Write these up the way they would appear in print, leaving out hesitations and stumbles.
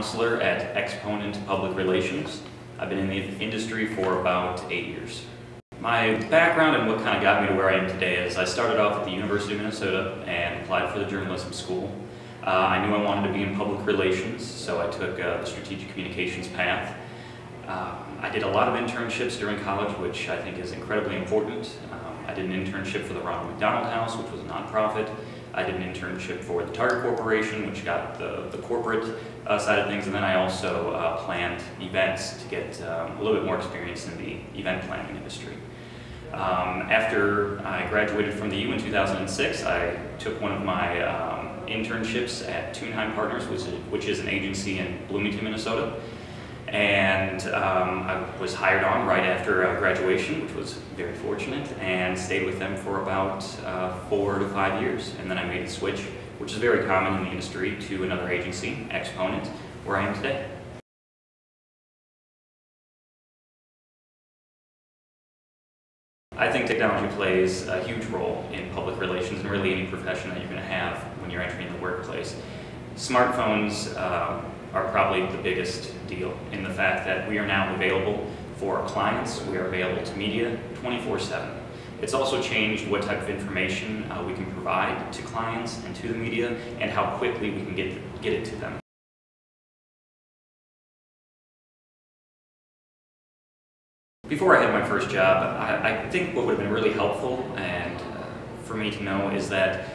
counselor at Exponent Public Relations. I've been in the industry for about 8 years. My background and what kind of got me to where I am today is I started off at the University of Minnesota and applied for the journalism school. I knew I wanted to be in public relations, so I took the strategic communications path. I did a lot of internships during college, which I think is incredibly important. I did an internship for the Ronald McDonald House, which was a nonprofit. I did an internship for the Target Corporation, which got the corporate side of things, and then I also planned events to get a little bit more experience in the event planning industry. After I graduated from the U in 2006, I took one of my internships at Thunheim Partners, which is an agency in Bloomington, Minnesota. And I was hired on right after graduation, which was very fortunate, and stayed with them for about 4 to 5 years. And then I made the switch, which is very common in the industry, to another agency, Exponent, where I am today. I think technology plays a huge role in public relations and really any profession that you're going to have when you're entering the workplace. Smartphones are probably the biggest deal in the fact that we are now available for our clients, we are available to media 24/7. It's also changed what type of information we can provide to clients and to the media and how quickly we can get it to them. Before I had my first job, I think what would have been really helpful and for me to know is that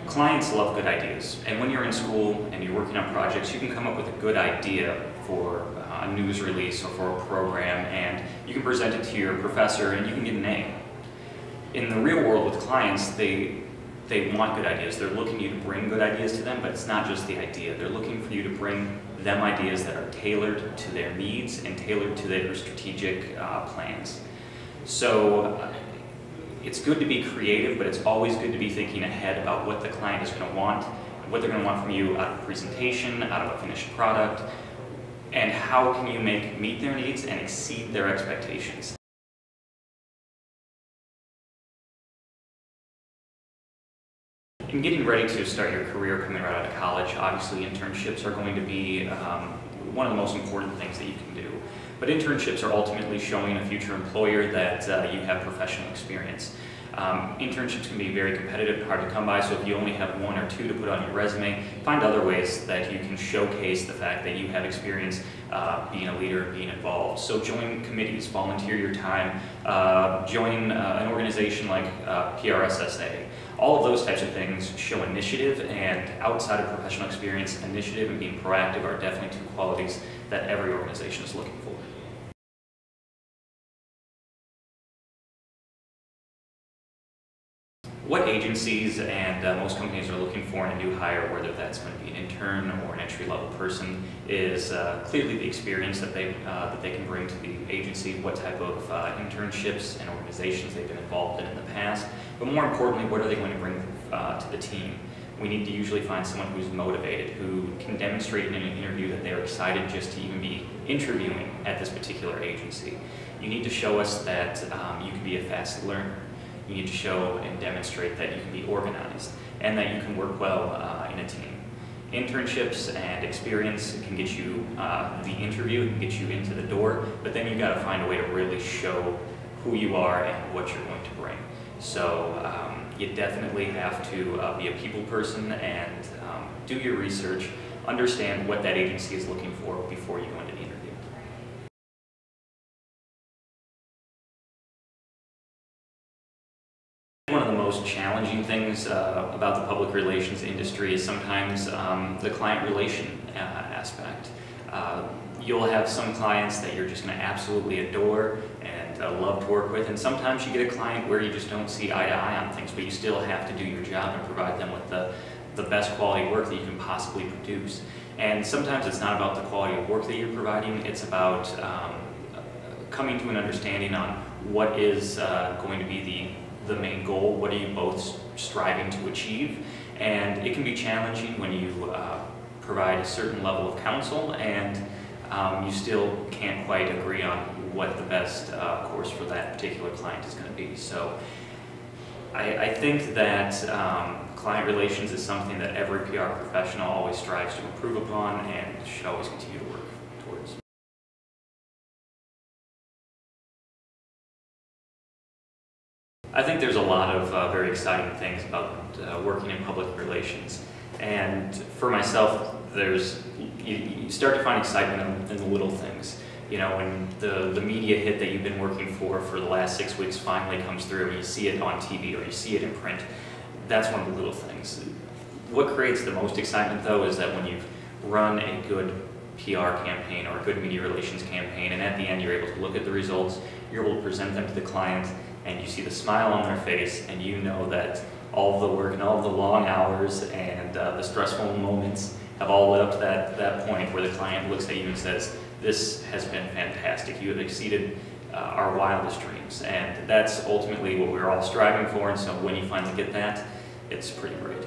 clients love good ideas, and when you're in school and you're working on projects, you can come up with a good idea for a news release or for a program, and you can present it to your professor and you can get an A. In the real world with clients, they want good ideas. They're looking for you to bring good ideas to them, but it's not just the idea. They're looking for you to bring them ideas that are tailored to their needs and tailored to their strategic plans. So it's good to be creative, but it's always good to be thinking ahead about what the client is going to want, what they're going to want from you out of a presentation, out of a finished product, and how can you meet their needs and exceed their expectations. In getting ready to start your career coming right out of college, obviously internships are going to be one of the most important things that you can do. But internships are ultimately showing a future employer that you have professional experience. Internships can be very competitive, hard to come by, so if you only have 1 or 2 to put on your resume, find other ways that you can showcase the fact that you have experience being a leader, being involved. So join committees, volunteer your time, join an organization like PRSSA. All of those types of things show initiative, and outside of professional experience, initiative and being proactive are definitely 2 qualities that every organization is looking for. What agencies and most companies are looking for in a new hire, whether that's going to be an intern or an entry-level person, is clearly the experience that they can bring to the agency, what type of internships and organizations they've been involved in the past, but more importantly, what are they going to bring to the team. We need to usually find someone who's motivated, who can demonstrate in an interview that they're excited just to even be interviewing at this particular agency. You need to show us that you can be a fast learner. You need to show and demonstrate that you can be organized and that you can work well in a team. Internships and experience can get you the interview, can get you into the door, but then you've got to find a way to really show who you are and what you're going to bring. So you definitely have to be a people person and do your research, understand what that agency is looking for before you go into the interview. One of the most challenging things about the public relations industry is sometimes the client relation aspect. You'll have some clients that you're just going to absolutely adore and love to work with, and sometimes you get a client where you just don't see eye to eye on things, but you still have to do your job and provide them with the best quality work that you can possibly produce. And sometimes it's not about the quality of work that you're providing, it's about coming to an understanding on what is going to be the main goal, what are you both striving to achieve. And it can be challenging when you provide a certain level of counsel and you still can't quite agree on what the best course for that particular client is going to be. So I think that client relations is something that every PR professional always strives to improve upon and should always continue to work towards. I think there's a lot of very exciting things about working in public relations. And for myself, you start to find excitement in the little things. You know, when the media hit that you've been working for the last 6 weeks finally comes through and you see it on TV or you see it in print, that's one of the little things. What creates the most excitement, though, is that when you've run a good PR campaign or a good media relations campaign, and at the end you're able to look at the results, you're able to present them to the client, and you see the smile on their face, and you know that all of the work and all of the long hours and the stressful moments have all led up to that point where the client looks at you and says, "This has been fantastic. You have exceeded our wildest dreams." And that's ultimately what we're all striving for, and so when you finally get that, it's pretty great.